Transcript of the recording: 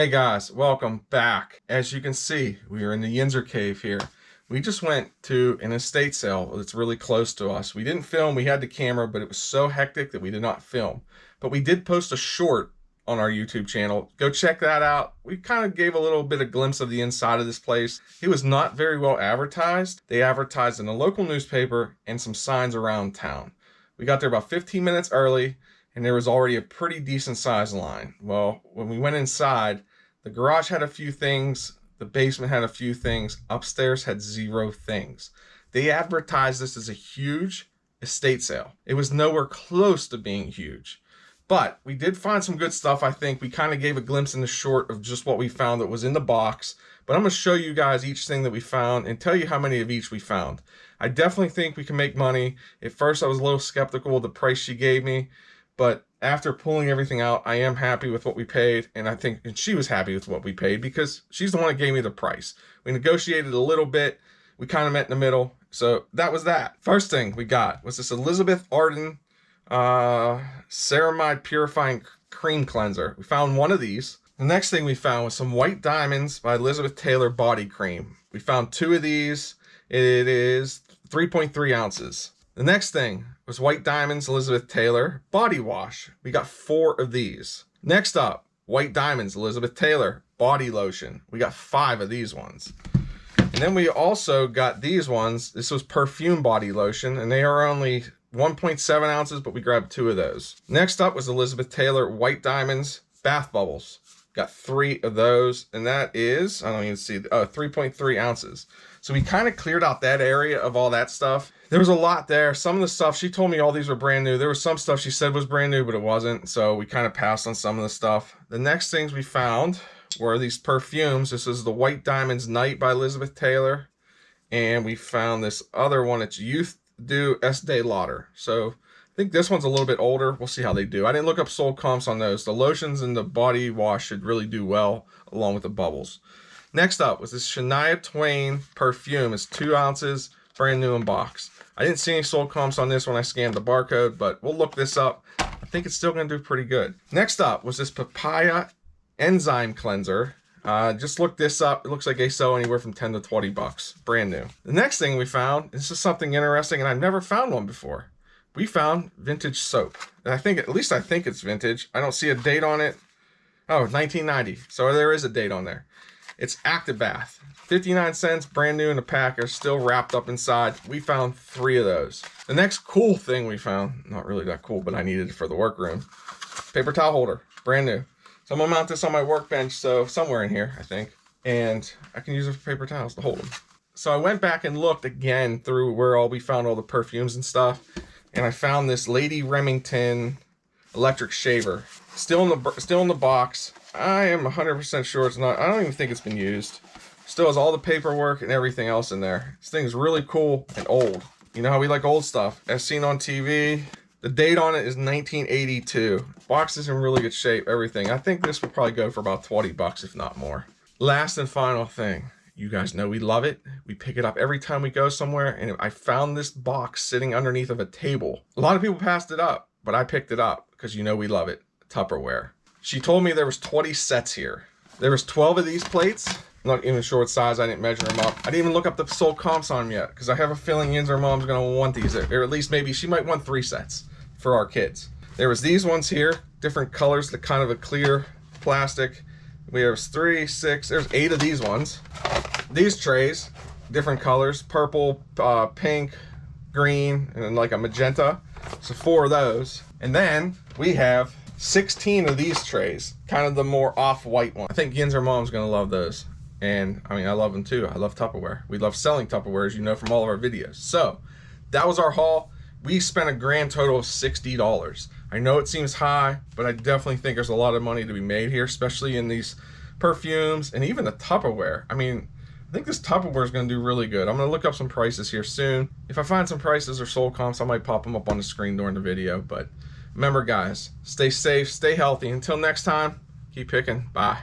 Hey guys, welcome back. As you can see, we are in the Yinzer cave here. We just went to an estate sale that's really close to us. We didn't film, we had the camera, but it was so hectic that we did not film. But we did post a short on our YouTube channel. Go check that out. We kind of gave a little bit of glimpse of the inside of this place. It was not very well advertised. They advertised in a local newspaper and some signs around town. We got there about 15 minutes early, and there was already a pretty decent sized line. Well, when we went inside, the garage had a few things, the basement had a few things, upstairs had zero things. They advertised this as a huge estate sale. It was nowhere close to being huge. But we did find some good stuff, I think. We kind of gave a glimpse in the short of just what we found that was in the box. But I'm going to show you guys each thing that we found and tell you how many of each we found. I definitely think we can make money. At first, I was a little skeptical of the price she gave me. But after pulling everything out, I am happy with what we paid. And I think she was happy with what we paid because she's the one that gave me the price. We negotiated a little bit. We kind of met in the middle. So that was that. First thing we got was this Elizabeth Arden Ceramide Purifying Cream Cleanser. We found one of these. The next thing we found was some White Diamonds by Elizabeth Taylor Body Cream. We found two of these. It is 3.3 ounces. The next thing was White Diamonds Elizabeth Taylor Body Wash. We got 4 of these. Next up, White Diamonds Elizabeth Taylor Body Lotion. We got 5 of these ones. And then we also got these ones. This was perfume body lotion, and they are only 1.7 ounces, but we grabbed 2 of those. Next up was Elizabeth Taylor White Diamonds Bath Bubbles. Got 3 of those, and that is, I don't even see, 3.3 ounces. So we kind of cleared out that area of all that stuff. There was a lot there. Some of the stuff, she told me all these were brand new. There was some stuff she said was brand new, but it wasn't. So we kind of passed on some of the stuff. The next things we found were these perfumes. This is the White Diamonds Night by Elizabeth Taylor. And we found this other one. It's Youth Do Estee Lauder. So I think this one's a little bit older. We'll see how they do. I didn't look up sold comps on those. The lotions and the body wash should really do well along with the bubbles. Next up was this Shania Twain perfume. It's 2 ounces, brand new in box. I didn't see any sold comps on this when I scanned the barcode, but we'll look this up. I think it's still going to do pretty good. Next up was this Papaya Enzyme Cleanser. Just look this up. It looks like they sell anywhere from 10 to 20 bucks. Brand new. The next thing we found, this is something interesting, and I've never found one before. We found vintage soap. And at least I think it's vintage. I don't see a date on it. Oh, 1990. So there is a date on there. It's Actibath. 59 cents, brand new in the pack. They're still wrapped up inside. We found 3 of those. The next cool thing we found, not really that cool, but I needed it for the workroom. Paper towel holder, brand new. So I'm gonna mount this on my workbench, so somewhere in here, I think. And I can use it for paper towels to hold them. So I went back and looked again through where we found all the perfumes and stuff. And I found this Lady Remington electric shaver. Still in the box. I am 100% sure it's not. I don't even think it's been used. Still has all the paperwork and everything else in there. This thing's really cool and old. You know how we like old stuff. As seen on TV. The date on it is 1982. Box is in really good shape, everything. I think this would probably go for about 20 bucks, if not more. Last and final thing. You guys know we love it. We pick it up every time we go somewhere, and I found this box sitting underneath of a table. A lot of people passed it up, but I picked it up because you know we love it. Tupperware. She told me there was 20 sets here. There was 12 of these plates. I'm not even sure what size. I didn't measure them up. I didn't even look up the sold comps on them yet because I have a feeling Yinzer Mom's going to want these, or at least maybe she might want 3 sets for our kids. There was these ones here, different colors, the kind of a clear plastic. We have 3, 6, there's 8 of these ones. These trays, different colors, purple, pink, green, and then like a magenta. So 4 of those. And then we have 16 of these trays, kind of the more off-white one. I think Yinzer Mom's gonna love those. And I mean, I love them too. I love Tupperware. We love selling Tupperware, as you know from all of our videos. So that was our haul. We spent a grand total of $60. I know it seems high, but I definitely think there's a lot of money to be made here, especially in these perfumes and even the Tupperware. I mean, I think this Tupperware is going to do really good. I'm going to look up some prices here soon. If I find some prices or sold comps, I might pop them up on the screen during the video. But remember, guys, stay safe, stay healthy. Until next time, keep picking. Bye.